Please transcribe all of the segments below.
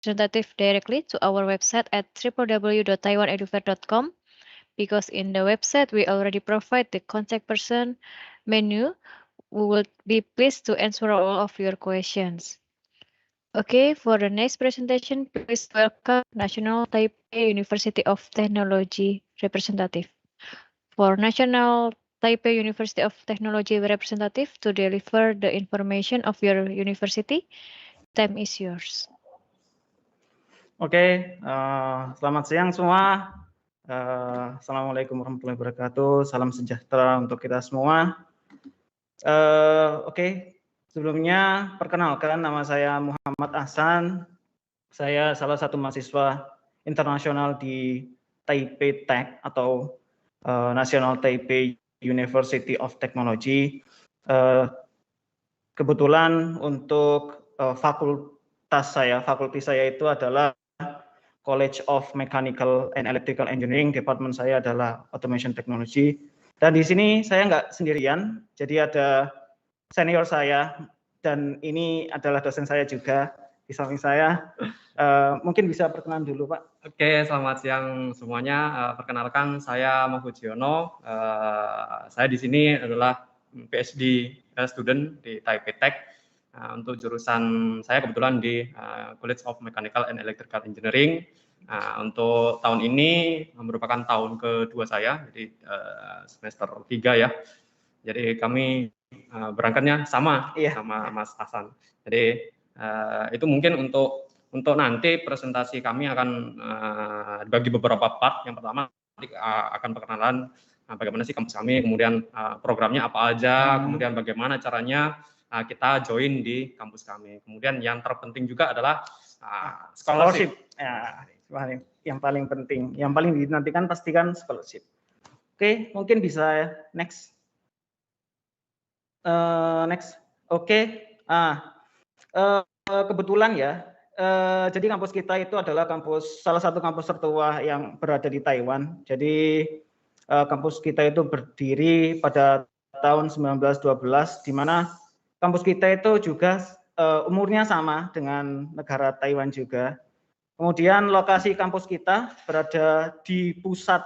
representative directly to our website at www.taiwanedufair.com because in the website we already provide the contact person menu. We will be pleased to answer all of your questions. Okay, for the next presentation, please welcome National Taipei University of Technology representative. For National Taipei University of Technology representative to deliver the information of your university, time is yours. Oke, selamat siang semua. Assalamualaikum warahmatullahi wabarakatuh. Salam sejahtera untuk kita semua. Oke, sebelumnya perkenalkan nama saya Muhammad Ahsan. Saya salah satu mahasiswa internasional di Taipei Tech atau National Taipei University of Technology. Kebetulan untuk fakulti saya itu adalah College of Mechanical and Electrical Engineering. Departemen saya adalah Automation Technology. Dan di sini saya nggak sendirian, jadi ada senior saya dan ini adalah dosen saya juga di samping saya. Mungkin bisa perkenalan dulu, Pak. Oke, selamat siang semuanya. Perkenalkan saya Mahfudjiono. Saya di sini adalah PhD student di Taipei Tech. Untuk jurusan saya kebetulan di College of Mechanical and Electrical Engineering. Untuk tahun ini merupakan tahun kedua saya, jadi semester 3 ya. Jadi kami berangkatnya sama Mas Hasan. Jadi itu mungkin untuk nanti presentasi kami akan dibagi beberapa part. Yang pertama akan perkenalan bagaimana sih kampus kami, kemudian programnya apa aja, kemudian bagaimana caranya kita join di kampus kami. Kemudian yang terpenting juga adalah scholarship. Ya, yang paling penting, yang paling dinantikan pastikan scholarship. Oke, mungkin bisa next. Oke. Kebetulan ya. Jadi kampus kita itu adalah salah satu kampus tertua yang berada di Taiwan. Jadi kampus kita itu berdiri pada tahun 1912, di mana kampus kita itu juga umurnya sama dengan negara Taiwan juga. Kemudian lokasi kampus kita berada di pusat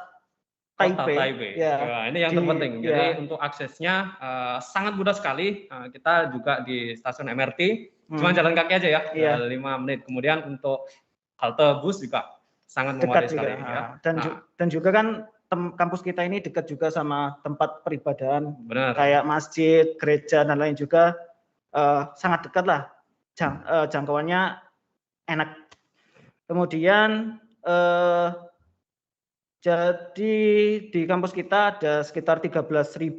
Taipei. Ya, ini yang terpenting. Jadi untuk aksesnya sangat mudah sekali. Kita juga di stasiun MRT, cuma jalan kaki aja ya, 5 menit. Kemudian untuk halte bus juga sangat memadai sekali. Ya. Dan juga kan kampus kita ini dekat juga sama tempat peribadahan, benar, kayak masjid, gereja dan lain juga sangat dekat lah. Jangkauannya enak. Kemudian jadi di kampus kita ada sekitar 13.000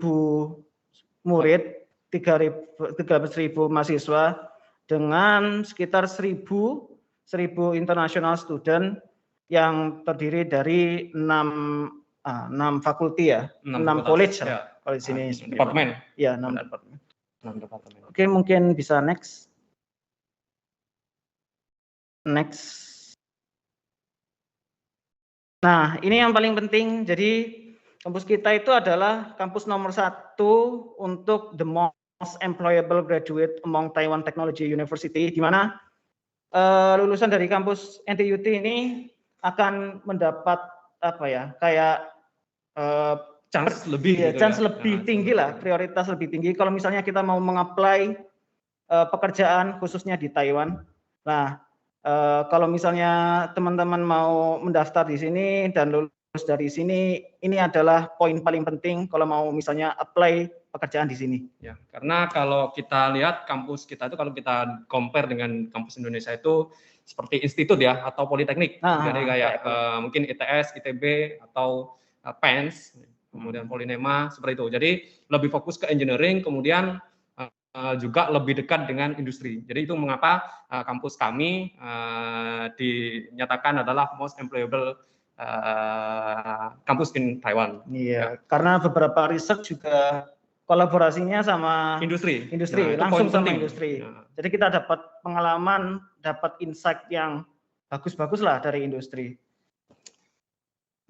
murid, 13.000 mahasiswa dengan sekitar 1.000 international student yang terdiri dari 6 fakulti ya, 6 college ya. Kalau di sini departemen. Ya, 6 departemen. Oke, mungkin bisa next. Nah, ini yang paling penting. Jadi kampus kita itu adalah kampus nomor 1 untuk the most employable graduate among Taiwan Technology University, di mana lulusan dari kampus NTUT ini akan mendapat chance lebih, chance lebih tinggi lah, prioritas lebih tinggi. Kalau misalnya kita mau mengapply pekerjaan khususnya di Taiwan. Nah, kalau misalnya teman-teman mau mendaftar di sini dan lulus dari sini, ini adalah poin paling penting kalau mau misalnya apply pekerjaan di sini. Ya, karena kalau kita lihat kampus kita itu, kalau kita compare dengan kampus Indonesia itu seperti institut ya, atau politeknik. Jadi kayak mungkin ITS, ITB, atau PENS, kemudian Polinema, seperti itu. Jadi lebih fokus ke engineering, kemudian juga lebih dekat dengan industri. Jadi itu mengapa kampus kami dinyatakan adalah most employable kampus in Taiwan. Iya, karena beberapa riset juga kolaborasinya sama industri, langsung sama industri. Jadi kita dapat pengalaman, dapat insight yang bagus-bagus lah dari industri.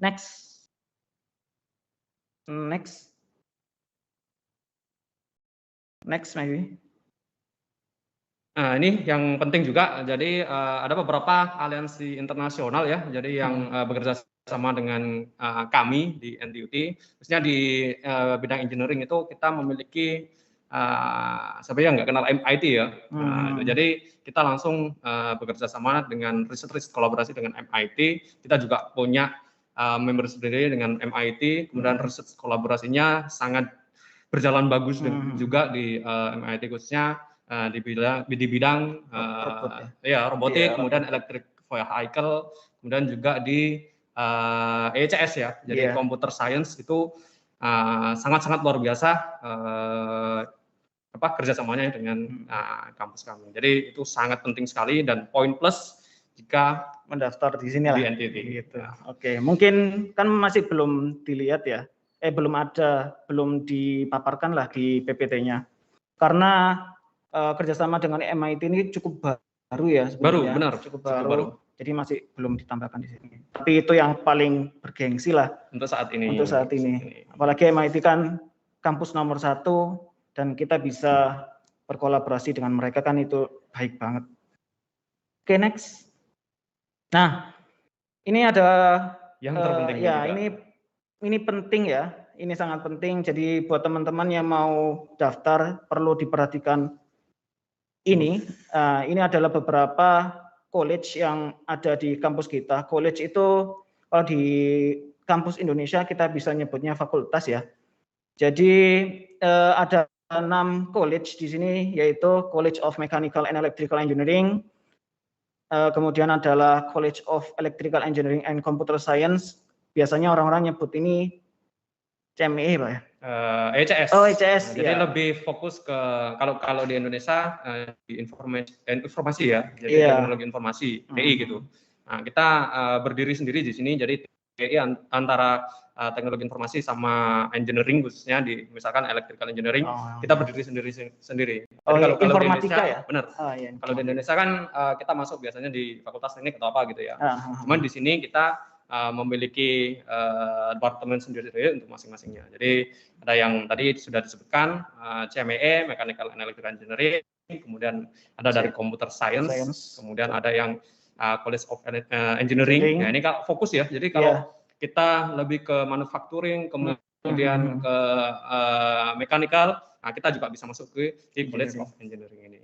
Next maybe. Nah, ini yang penting juga. Jadi ada beberapa aliansi internasional ya. Jadi yang bekerja sama dengan kami di NTUT, khususnya di bidang engineering itu kita memiliki siapa yang nggak kenal MIT ya. Jadi kita langsung bekerja sama dengan riset kolaborasi dengan MIT. Kita juga punya member sendiri dengan MIT. Kemudian riset kolaborasinya sangat berjalan bagus juga di MIT, khususnya di bidang robotik, kemudian electric vehicle, kemudian juga di ECS ya, jadi computer science itu sangat-sangat luar biasa kerjasamanya dengan kampus kami. Jadi itu sangat penting sekali dan poin plus jika mendaftar di sini lah. Di NTUT. Gitu. Oke, mungkin kan masih belum dilihat ya, belum dipaparkan lah di PPT-nya, karena kerjasama dengan MIT ini cukup baru ya sebenarnya. Benar. Cukup baru. Jadi masih belum ditambahkan di sini. Tapi itu yang paling bergengsi lah untuk saat ini. Apalagi MIT kan kampus nomor 1 dan kita bisa berkolaborasi dengan mereka, kan itu baik banget. Oke, next. Nah, ini ada yang terpenting ya juga. Ini penting ya. Ini sangat penting. Jadi buat teman-teman yang mau daftar perlu diperhatikan ini. Ini adalah beberapa college yang ada di kampus kita. College itu kalau di kampus Indonesia kita bisa nyebutnya fakultas ya. Jadi ada 6 college di sini, yaitu College of Mechanical and Electrical Engineering, kemudian adalah College of Electrical Engineering and Computer Science. Biasanya orang-orang nyebut ini CME Pak ya? ECS. Oh, ECS. Jadi lebih fokus ke kalau di Indonesia di informasi ya, jadi teknologi informasi TI gitu. Nah, kita berdiri sendiri di sini, jadi TI antara teknologi informasi sama engineering, khususnya di misalkan electrical engineering, kita berdiri sendiri. Jadi kalau informatika di Indonesia, ya? Benar. Kalau di Indonesia kan kita masuk biasanya di fakultas teknik atau apa gitu ya. Cuman di sini kita memiliki departemen sendiri untuk masing-masingnya. Jadi ada yang tadi sudah disebutkan CME, Mechanical and Electrical Engineering, kemudian ada dari Computer Science, kemudian ada yang College of Engineering. Ya, ini fokus ya. Jadi kalau kita lebih ke manufacturing, kemudian ke mechanical, nah kita juga bisa masuk ke di College of Engineering ini.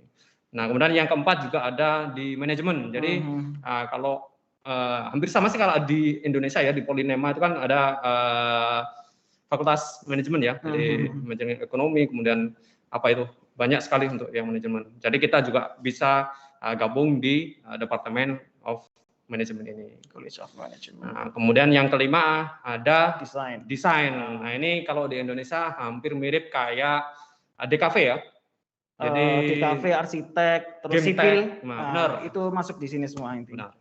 Nah, kemudian yang keempat juga ada di manajemen. Jadi kalau hampir sama sih kalau di Indonesia ya, di Polinema itu kan ada fakultas manajemen ya, jadi manajemen ekonomi, kemudian apa itu banyak sekali untuk yang manajemen. Jadi kita juga bisa gabung di departemen of manajemen ini. College of Management. Nah, kemudian yang kelima ada desain. Nah, ini kalau di Indonesia hampir mirip kayak DKV ya. Jadi DKV, arsitek, terus sipil. Nah, itu masuk di sini semua intinya.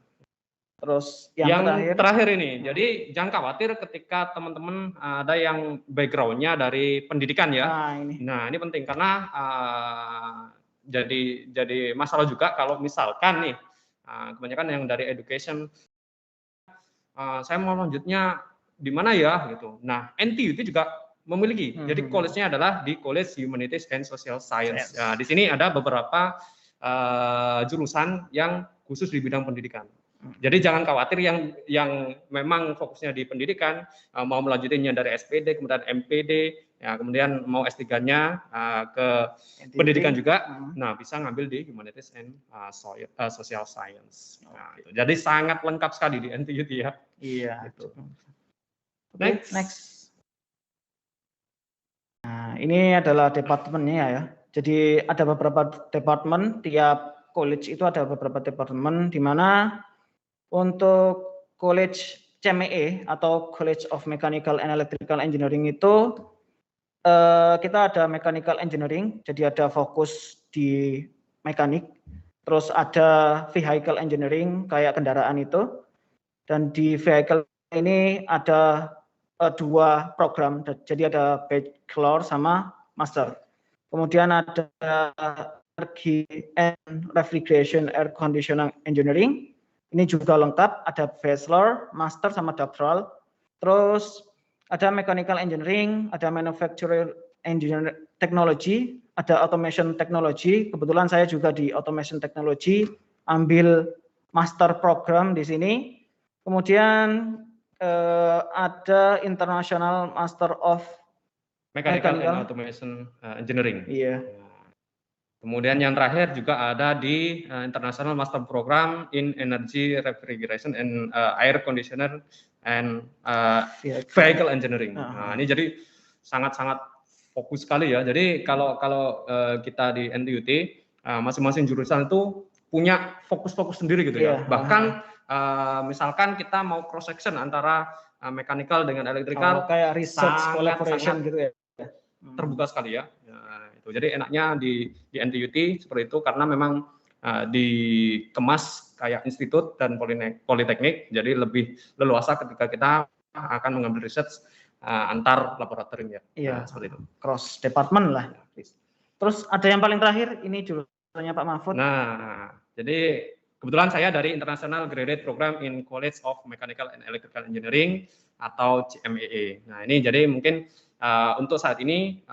Terus yang terakhir ini, jadi jangan khawatir ketika teman-teman ada yang background-nya dari pendidikan ya. Nah, ini penting karena jadi masalah juga kalau misalkan nih kebanyakan yang dari education, saya mau lanjutnya di mana ya gitu. Nah, NTUT juga memiliki. Jadi college-nya adalah di College Humanities and Social Science. Nah, di sini ada beberapa jurusan yang khusus di bidang pendidikan. Jadi jangan khawatir yang memang fokusnya di pendidikan, mau melanjutinya dari SPD, kemudian MPD, ya, kemudian mau S3-nya ke pendidikan juga, nah bisa ngambil di Humanities and Social Science. Nah, itu. Jadi sangat lengkap sekali di NTUT ya. Iya. Gitu. Next. Nah, ini adalah departemennya ya. Jadi ada beberapa departemen, tiap college itu ada beberapa departemen, di mana untuk College CME atau College of Mechanical and Electrical Engineering itu kita ada Mechanical Engineering, jadi ada fokus di mekanik. Terus ada Vehicle Engineering kayak kendaraan itu. Dan di Vehicle ini ada 2 program, jadi ada Bachelor sama Master. Kemudian ada Energy and Refrigeration Air Conditioning Engineering. Ini juga lengkap, ada Bachelor, Master, sama Doctoral. Terus ada Mechanical Engineering, ada Manufacturing Engineering Technology, ada automation technology. Kebetulan saya juga di automation technology, ambil master program di sini. Kemudian ada International Master of Mechanical and Mechanical. Automation Engineering. Iya. Kemudian yang terakhir juga ada di International Master Program in Energy Refrigeration and Air Conditioner and Vehicle Engineering. Nah, ini jadi sangat-sangat fokus sekali ya. Jadi kalau kita di NTUT masing-masing jurusan itu punya fokus-fokus sendiri gitu ya. Bahkan misalkan kita mau cross section antara mechanical dengan electrical, kayak research collaboration gitu ya. Terbuka sekali ya. Itu. Jadi enaknya di NTUT seperti itu karena memang dikemas kayak institut dan politeknik, jadi lebih leluasa ketika kita akan mengambil research antar laboratorium ya. Iya, seperti itu. Cross department lah. Terus ada yang paling terakhir, ini jurusannya Pak Mahfud. Nah, jadi kebetulan saya dari International Graduate Program in College of Mechanical and Electrical Engineering atau CMEE. Nah, ini jadi mungkin untuk saat ini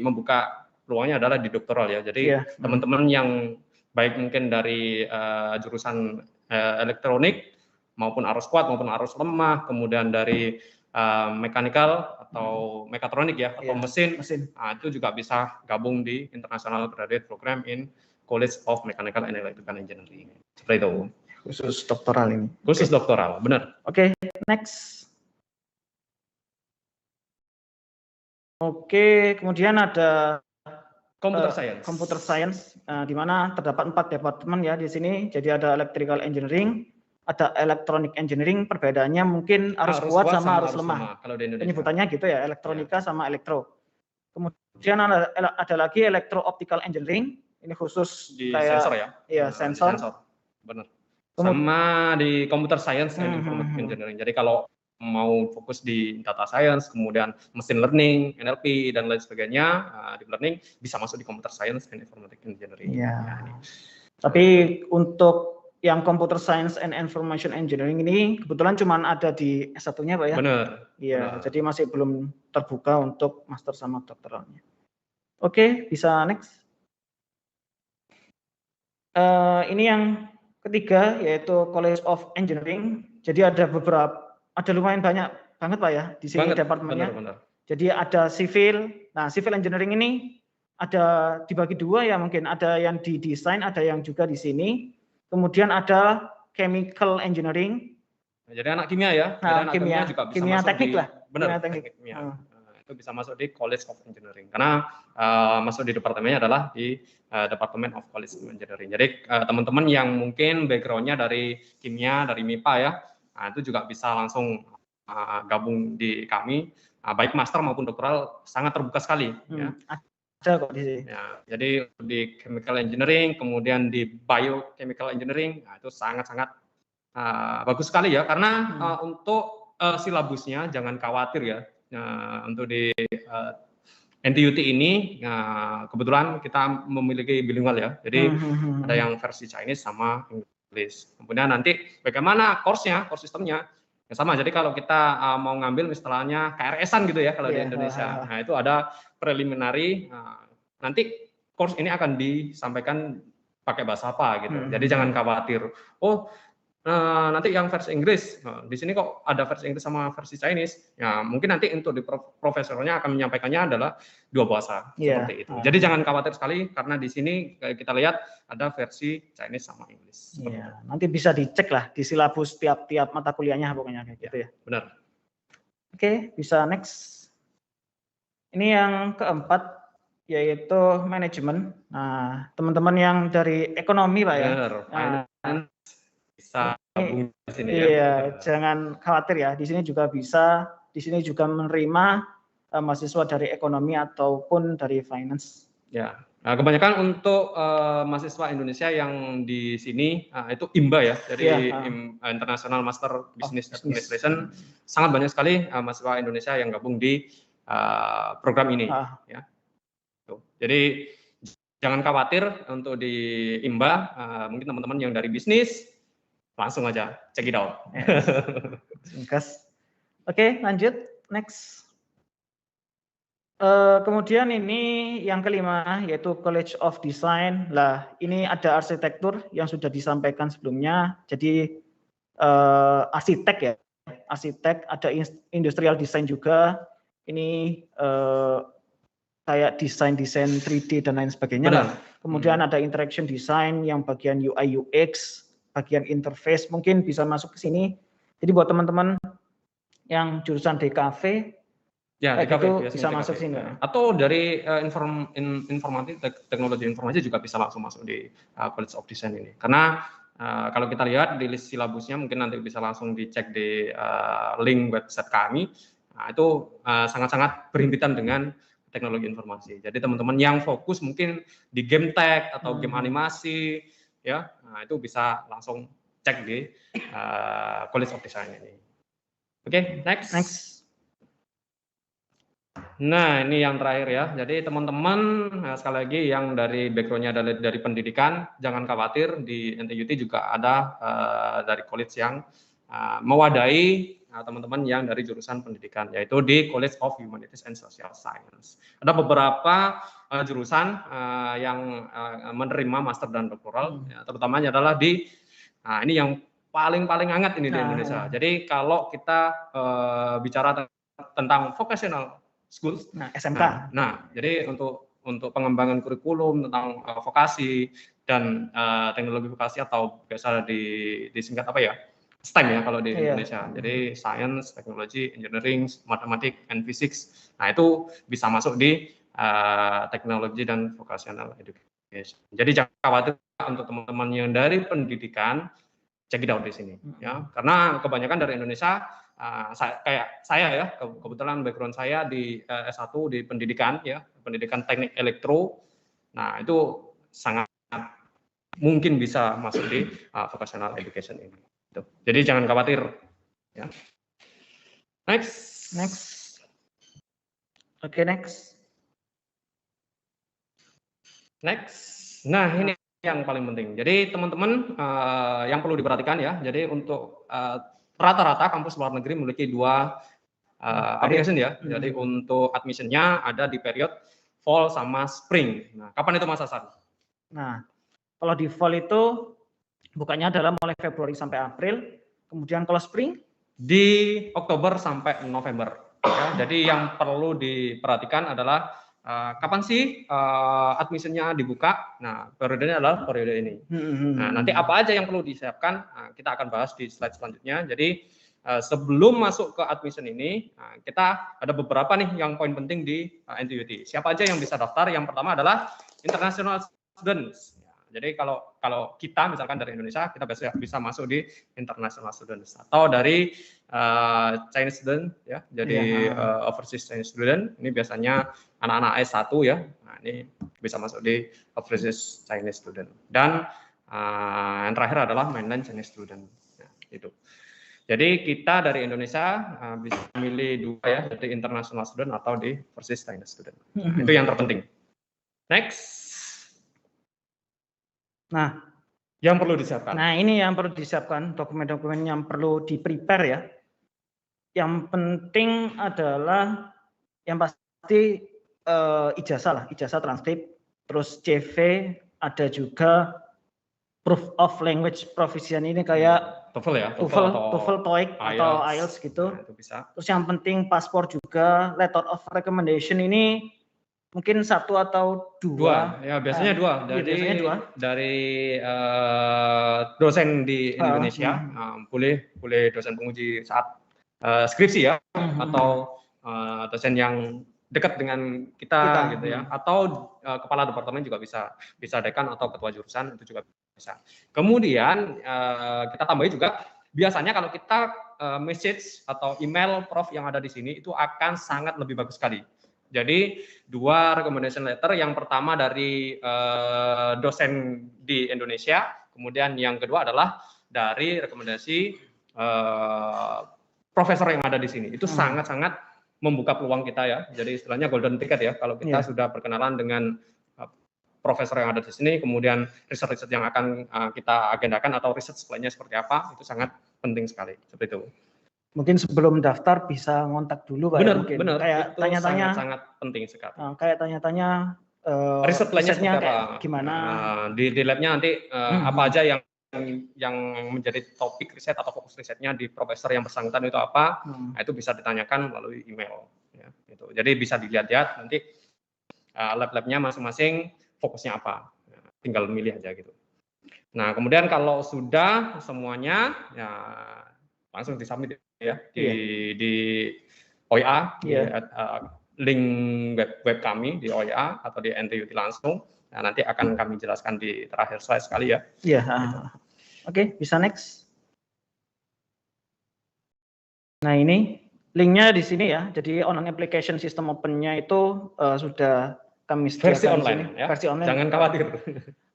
membuka peluangnya adalah di doktoral ya. Jadi teman-teman yang baik mungkin dari jurusan elektronik maupun arus kuat maupun arus lemah, kemudian dari mechanical atau mekatronik ya atau mesin. Itu juga bisa gabung di International Graduate Program in College of Mechanical and Electrical Engineering. Seperti itu. Khusus doktoral ini. Khusus doktoral, benar. Oke, next. Oke, kemudian ada Computer Science, di mana terdapat 4 departemen ya di sini. Jadi ada Electrical Engineering, ada Electronic Engineering. Perbedaannya mungkin arus kuat sama arus lemah. Kalau di Indonesia. Penyebutannya gitu ya, elektronika sama elektro. Kemudian ada lagi Electro Optical Engineering. Ini khusus di kayak sensor ya. Iya, sensor. Benar. Sama di Computer Science and Information Engineering. Jadi kalau mau fokus di data science, kemudian machine learning, NLP dan lain sebagainya, deep learning bisa masuk di Computer Science and Information Engineering. Iya. Tapi untuk yang Computer Science and Information Engineering ini kebetulan cuma ada di S1-nya, Pak ya? Benar. Iya, jadi masih belum terbuka untuk master sama doktoralnya. Oke, bisa next. Ini yang ketiga yaitu College of Engineering. Jadi ada lumayan banyak banget Pak ya di sini departemennya. Benar. Jadi ada civil. Nah, civil engineering ini ada dibagi dua ya mungkin. Ada yang di desain, ada yang juga di sini. Kemudian ada chemical engineering. Jadi anak kimia ya. Nah, anak kimia juga bisa kimia masuk teknik lah. Benar. Kimia teknik. Itu bisa masuk di College of Engineering karena masuk di departemennya adalah di Department of College of Engineering. Jadi teman-teman yang mungkin backgroundnya dari kimia, dari MIPA ya, itu juga bisa langsung gabung di kami, baik master maupun doktoral sangat terbuka sekali. Ya. Ada kok di sini. Ya, jadi di Chemical Engineering, kemudian di Biochemical Engineering, itu sangat-sangat bagus sekali ya, karena untuk silabusnya jangan khawatir ya. Untuk di NTUT ini kebetulan kita memiliki bilingual ya, jadi ada yang versi Chinese sama English. Kemudian nanti bagaimana course sistemnya ya sama. Jadi kalau kita mau ngambil istilahnya KRS-an gitu ya kalau di Indonesia, nah itu ada preliminary. Nanti course ini akan disampaikan pakai bahasa apa gitu. Jadi jangan khawatir. Nanti yang versi Inggris, di sini kok ada versi Inggris sama versi Chinese. Ya mungkin nanti untuk di profesornya akan menyampaikannya adalah dua bahasa seperti itu. Jadi jangan khawatir sekali karena di sini kita lihat ada versi Chinese sama Inggris. Iya, nanti bisa dicek lah di silabus tiap-tiap mata kuliahnya pokoknya kayak gitu ya. Benar. Oke, bisa next. Ini yang keempat yaitu manajemen. Nah, teman-teman yang dari ekonomi Pak ya. Benar. Bisa gabung di sini ya. Iya, jangan khawatir ya. Di sini juga bisa, di sini juga menerima mahasiswa dari ekonomi ataupun dari finance. Ya, kebanyakan untuk mahasiswa Indonesia yang di sini itu IMBA ya, dari International Master Business Administration. Sangat banyak sekali mahasiswa Indonesia yang gabung di program ini. Ya. Jadi jangan khawatir untuk di IMBA. Mungkin teman-teman yang dari bisnis langsung aja check it out. Singkas. Oke, lanjut next. Kemudian ini yang kelima yaitu College of Design. Lah, ini ada arsitektur yang sudah disampaikan sebelumnya. Jadi arsitek ya, arsitek, ada industrial design juga. Ini kayak desain 3D dan lain sebagainya lah. Kemudian ada interaction design yang bagian UI UX, bagian interface mungkin bisa masuk ke sini. Jadi buat teman-teman yang jurusan DKV ya, itu bisa masuk sini. Atau dari informasi, teknologi informasi juga bisa langsung masuk di College of Design ini. Karena kalau kita lihat di list silabusnya, mungkin nanti bisa langsung dicek di link website kami. Nah, itu sangat-sangat berhimpitan dengan teknologi informasi. Jadi teman-teman yang fokus mungkin di game tech atau game animasi, ya, nah, itu bisa langsung cek di College of Design ini. Oke, next. Nah, ini yang terakhir ya. Jadi teman-teman sekali lagi yang dari background-nya dari pendidikan, jangan khawatir, di NTUT juga ada dari college yang mewadahi teman-teman yang dari jurusan pendidikan, yaitu di College of Humanities and Social Science. Ada beberapa jurusan yang menerima master dan doktoral, ya, terutamanya adalah di ini yang paling hangat ini di Indonesia. Jadi kalau kita bicara tentang vocational schools, SMK. Nah, jadi untuk pengembangan kurikulum tentang vokasi dan teknologi vokasi atau biasa disingkat apa ya, STEM ya kalau di Indonesia. Jadi science, technology, engineering, mathematics, and physics. Nah, itu bisa masuk di teknologi dan vocational education. Jadi jangan khawatir untuk teman-teman yang dari pendidikan, check it out di sini ya. Karena kebanyakan dari Indonesia kayak saya ya, kebetulan background saya di S1 di pendidikan ya, pendidikan teknik elektro. Nah, itu sangat mungkin bisa masuk di vocational education ini. Jadi jangan khawatir ya. Next. Oke, next. Nah, ini yang paling penting. Jadi teman-teman yang perlu diperhatikan ya. Jadi untuk rata-rata kampus luar negeri memiliki dua application ya. Jadi untuk admissionnya ada di period fall sama spring. Nah, kapan itu Mas Hasan? Nah, kalau di fall itu bukannya adalah mulai Februari sampai April. Kemudian kalau spring di Oktober sampai November. Ya, jadi yang perlu diperhatikan adalah kapan sih admissionnya dibuka. Nah, periodenya adalah periode ini. Nah, nanti apa aja yang perlu disiapkan, kita akan bahas di slide selanjutnya. Jadi sebelum masuk ke admission ini, kita ada beberapa nih yang poin penting di NTUT. Siapa aja yang bisa daftar? Yang pertama adalah international students. Jadi kalau kita misalkan dari Indonesia, kita bisa masuk di international students, atau dari Chinese student ya. Jadi overseas Chinese student ini biasanya anak-anak S1 ya. Nah, ini bisa masuk di overseas Chinese student. Dan yang terakhir adalah mainland Chinese student. Nah, itu. Jadi kita dari Indonesia bisa memilih dua ya, jadi international student atau di overseas Chinese student. Nah, itu yang terpenting. Next. Nah, yang perlu disiapkan. Nah, ini yang perlu disiapkan, dokumen-dokumen yang perlu di-prepare ya. Yang penting adalah yang pasti ijazah lah, ijazah transkrip, terus CV, ada juga proof of language proficient ini kayak TOEFL ya, TOEFL, TOEIC atau IELTS gitu. Nah, itu bisa. Terus yang penting paspor juga, letter of recommendation ini mungkin satu atau dua. Ya biasanya dua. Dari dosen di Indonesia, boleh dosen penguji saat skripsi ya, atau dosen yang dekat dengan kita gitu ya, atau kepala departemen juga bisa dekan atau ketua jurusan itu juga bisa. Kemudian kita tambahin juga, biasanya kalau kita message atau email prof yang ada di sini itu akan sangat lebih bagus sekali. Jadi dua recommendation letter, yang pertama dari dosen di Indonesia, kemudian yang kedua adalah dari rekomendasi profesor yang ada di sini. Itu sangat-sangat membuka peluang kita ya. Jadi istilahnya golden ticket ya, kalau kita sudah berkenalan dengan profesor yang ada di sini, kemudian riset-riset yang akan kita agendakan atau riset lainnya seperti apa, itu sangat penting sekali. Seperti itu. mungkin sebelum daftar bisa ngontak dulu Pak ya, Benar, mungkin benar. kayak Itu tanya-tanya, sangat penting sekali. kayak tanya-tanya Riset plan-nya risetnya seperti kayak apa? gimana. Di labnya nanti apa aja yang menjadi topik riset atau fokus risetnya di profesor yang bersangkutan itu apa? Nah, itu bisa ditanyakan melalui email. Ya, gitu. Jadi bisa dilihat-lihat nanti lab-labnya masing-masing fokusnya apa. Ya, tinggal milih aja gitu. Nah, kemudian kalau sudah semuanya, ya langsung disubmit ya di OIA, di link web kami di OIA atau di NTUT langsung. Nah, nanti akan kami jelaskan di terakhir slide sekali ya. Iya. Oke, bisa next. Nah, ini linknya di sini ya. Jadi online application system open-nya itu sudah kami sediakan versi online di sini. ya. Versi online. Jangan khawatir.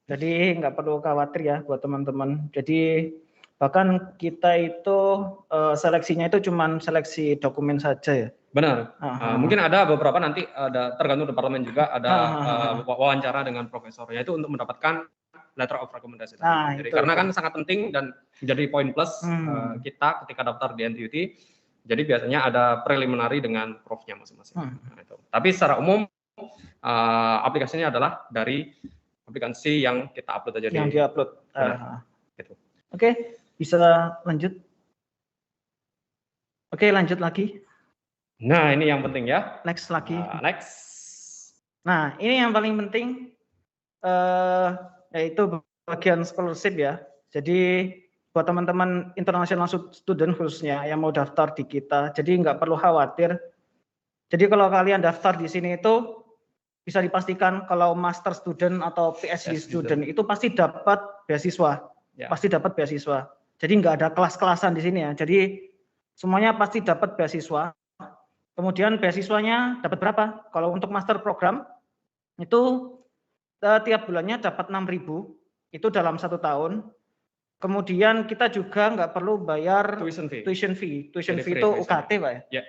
Jadi nggak perlu khawatir ya buat teman-teman. Jadi bahkan kita itu seleksinya itu cuma seleksi dokumen saja ya. Benar. Mungkin ada beberapa nanti ada tergantung departemen juga ada wawancara dengan profesornya itu untuk mendapatkan letter of recommendation. Jadi karena kan sangat penting dan menjadi poin plus kita ketika daftar di NTUT. Jadi biasanya ada preliminary dengan profnya masing-masing. Nah, itu. Tapi secara umum aplikasinya adalah dari aplikasi yang kita upload aja yang diupload. Gitu. Oke, bisa lanjut. Oke, lanjut lagi. Nah, ini yang penting ya. Next lagi. Next. Nah, ini yang paling penting yaitu bagian scholarship ya. Jadi buat teman-teman international student khususnya yang mau daftar di kita, jadi nggak perlu khawatir. Jadi kalau kalian daftar di sini itu bisa dipastikan kalau master student atau PhD student itu pasti dapat beasiswa, pasti dapat beasiswa. Jadi nggak ada kelas-kelasan di sini ya. Jadi semuanya pasti dapat beasiswa. Kemudian beasiswanya dapat berapa? Kalau untuk master program itu tiap bulannya dapat 6.000 itu dalam 1 tahun. Kemudian kita juga nggak perlu bayar tuition fee. Tuition fee itu UKT Pak ya.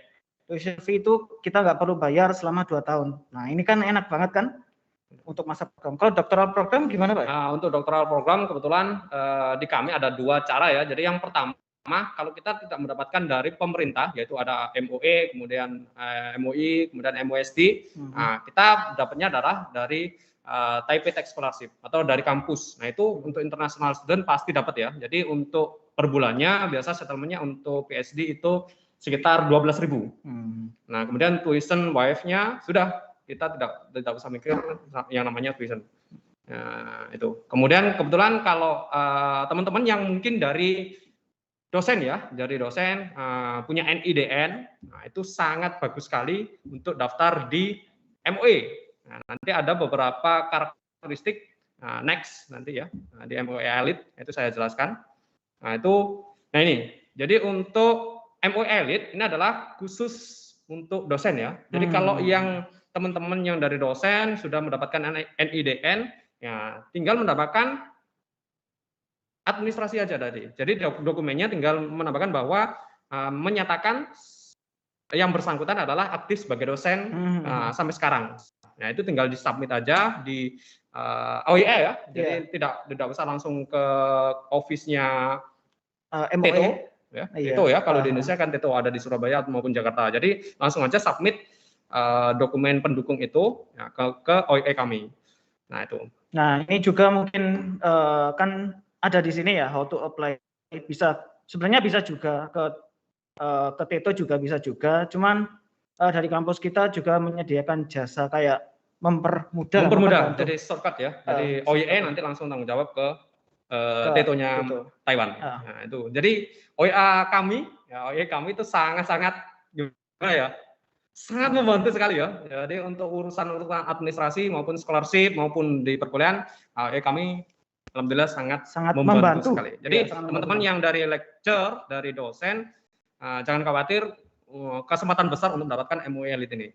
Tuition fee itu kita nggak perlu bayar selama 2 tahun. Nah ini kan enak banget kan untuk masa program. Kalau doctoral program gimana Pak? Untuk doctoral program kebetulan di kami ada 2 cara ya. Jadi yang pertama kalau kita tidak mendapatkan dari pemerintah yaitu ada MOE, kemudian MOI, kemudian MOSD, kita dapatnya adalah dari Taipei Tech Scholarship atau dari kampus. Nah itu untuk international student pasti dapat ya. Jadi untuk per bulannya biasa settlement-nya untuk PhD itu sekitar 12.000. Nah kemudian tuition waive-nya sudah kita tidak usah mikir yang namanya tuition. Nah, itu. Kemudian kebetulan kalau teman-teman yang mungkin dari dosen ya, dari dosen punya NIDN, nah itu sangat bagus sekali untuk daftar di MOE. Nah, nanti ada beberapa karakteristik next nanti ya di MOE Elite itu saya jelaskan. Nah ini. Jadi untuk MOE Elite ini adalah khusus untuk dosen ya. Jadi kalau yang teman-teman yang dari dosen sudah mendapatkan NIDN, ya tinggal mendapatkan administrasi aja tadi. Jadi dokumennya tinggal menambahkan bahwa menyatakan yang bersangkutan adalah aktif sebagai dosen sampai sekarang. Nah itu tinggal disubmit aja di OIE ya. Jadi tidak usah langsung ke office-nya TETO ya. TETO ya. Kalau di Indonesia kan TETO ada di Surabaya maupun Jakarta. Jadi langsung aja submit dokumen pendukung itu ya, ke OIE kami. Nah itu. Nah ini juga mungkin kan ada di sini ya how to apply. Sebenarnya bisa juga ke TETO juga bisa juga. Cuman dari kampus kita juga menyediakan jasa kayak mempermudah. Jadi shortcut ya. Jadi OIE nanti langsung tanggung jawab ke TETO-nya Taiwan. Nah itu. Jadi OIE kami itu sangat-sangat gimana ya? Sangat membantu sekali ya. Jadi untuk urusan administrasi maupun scholarship maupun di perkuliahan, kami alhamdulillah sangat membantu sekali. Jadi teman-teman yang dari lecture, dari dosen, jangan khawatir, kesempatan besar untuk mendapatkan MOE Elite ini.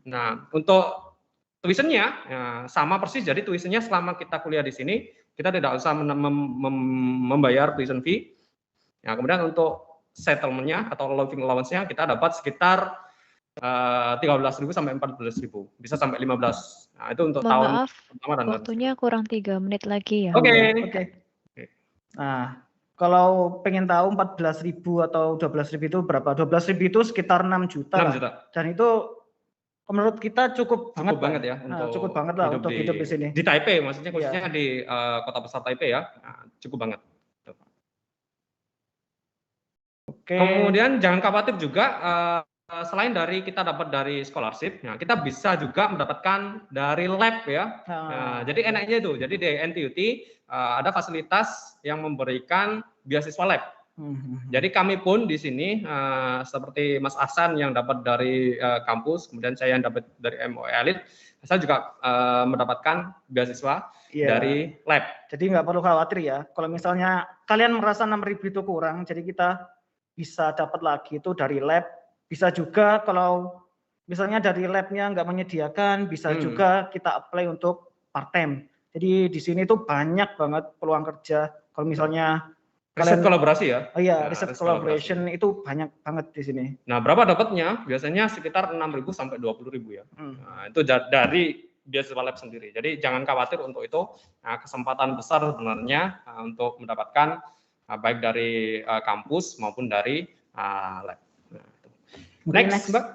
Nah untuk tuitionnya sama persis. Jadi tuitionnya selama kita kuliah di sini kita tidak usah membayar tuition fee. Nah kemudian untuk settlement-nya atau living allowance-nya kita dapat sekitar 13.000 sampai 14.000, bisa sampai 15. Nah, itu untuk tahun pertama dan waktunya kurang 3 menit lagi ya. Oke. Nah, Kalau pengen tahu 14.000 atau 12.000 itu berapa? 12.000 itu sekitar 6 juta 6 lah. juta. Dan itu menurut kita cukup Cukup banget banget Pak. ya untuk Cukup banget lah untuk hidup di sini. Di Taipei, maksudnya Iya. khususnya di kota besar Taipei ya, cukup banget. Oke. Kemudian jangan khawatir juga, selain dari kita dapat dari scholarship, nah kita bisa juga mendapatkan dari lab ya. Nah, jadi enaknya itu, jadi di NTUT ada fasilitas yang memberikan beasiswa lab. Jadi kami pun di sini seperti Mas Ahsan yang dapat dari kampus, kemudian saya yang dapat dari MOE Elite, saya juga mendapatkan beasiswa dari lab. Jadi nggak perlu khawatir ya. Kalau misalnya kalian merasa 6.000 itu kurang, jadi kita bisa dapat lagi itu dari lab. Bisa juga kalau misalnya dari labnya nggak menyediakan, bisa juga kita apply untuk part time. Jadi di sini tuh banyak banget peluang kerja. Kalau misalnya riset kolaborasi ya? Oh iya, riset collaboration itu banyak banget di sini. Nah, berapa dapatnya? Biasanya sekitar 6.000 sampai 20.000 ya. Nah, itu dari beasiswa lab sendiri. Jadi jangan khawatir untuk itu. Nah, kesempatan besar sebenarnya untuk mendapatkan baik dari kampus maupun dari lab. Nah, next, Mbak.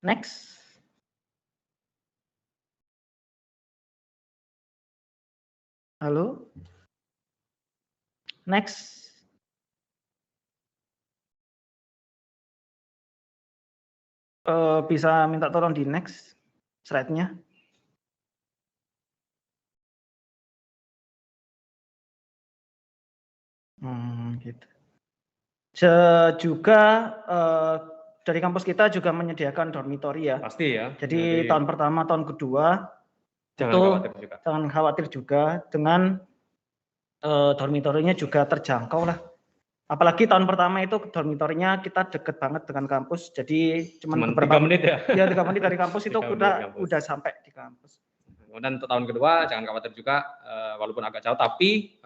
Next. Halo. Next. Bisa minta tolong di next slide-nya. Gitu. Juga dari kampus kita juga menyediakan dormitory ya. Pasti ya. Jadi tahun pertama, tahun kedua jangan khawatir juga dengan dormitory-nya juga terjangkau lah. Apalagi tahun pertama itu dormitory-nya kita deket banget dengan kampus, jadi cuma beberapa 3 menit ya. Ya 3 menit dari kampus itu udah sampai di kampus. Kemudian untuk tahun kedua jangan khawatir juga, walaupun agak jauh tapi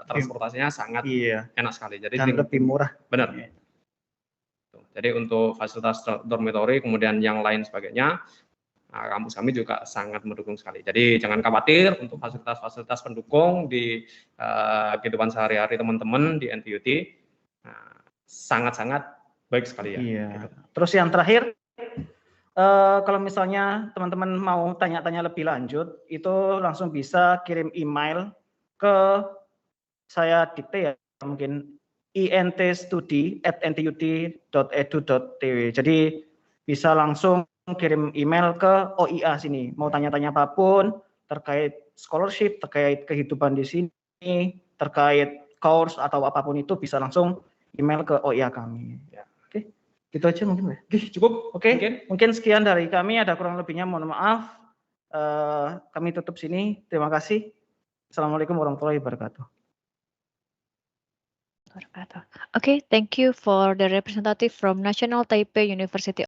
transportasinya sangat enak sekali. Jadi lebih murah. Benar. Jadi untuk fasilitas dormitory kemudian yang lain sebagainya, kampus kami juga sangat mendukung sekali. Jadi jangan khawatir untuk fasilitas-fasilitas pendukung di kehidupan sehari-hari teman-teman di NTUT, sangat-sangat baik sekali ya. Iya. Gitu. Terus yang terakhir, kalau misalnya teman-teman mau tanya-tanya lebih lanjut, itu langsung bisa kirim email ke saya dikte ya, mungkin intstudi@ntut.edu.tw. Jadi bisa langsung kirim email ke OIA sini. Mau tanya-tanya apapun terkait scholarship, terkait kehidupan di sini, terkait course atau apapun itu bisa langsung email ke OIA kami. Ya. Oke, gitu aja mungkin ya. Cukup. Oke, mungkin sekian dari kami. Ada kurang lebihnya mohon maaf. Kami tutup sini. Terima kasih. Assalamualaikum warahmatullahi wabarakatuh. Okay, thank you for the representative from National Taipei University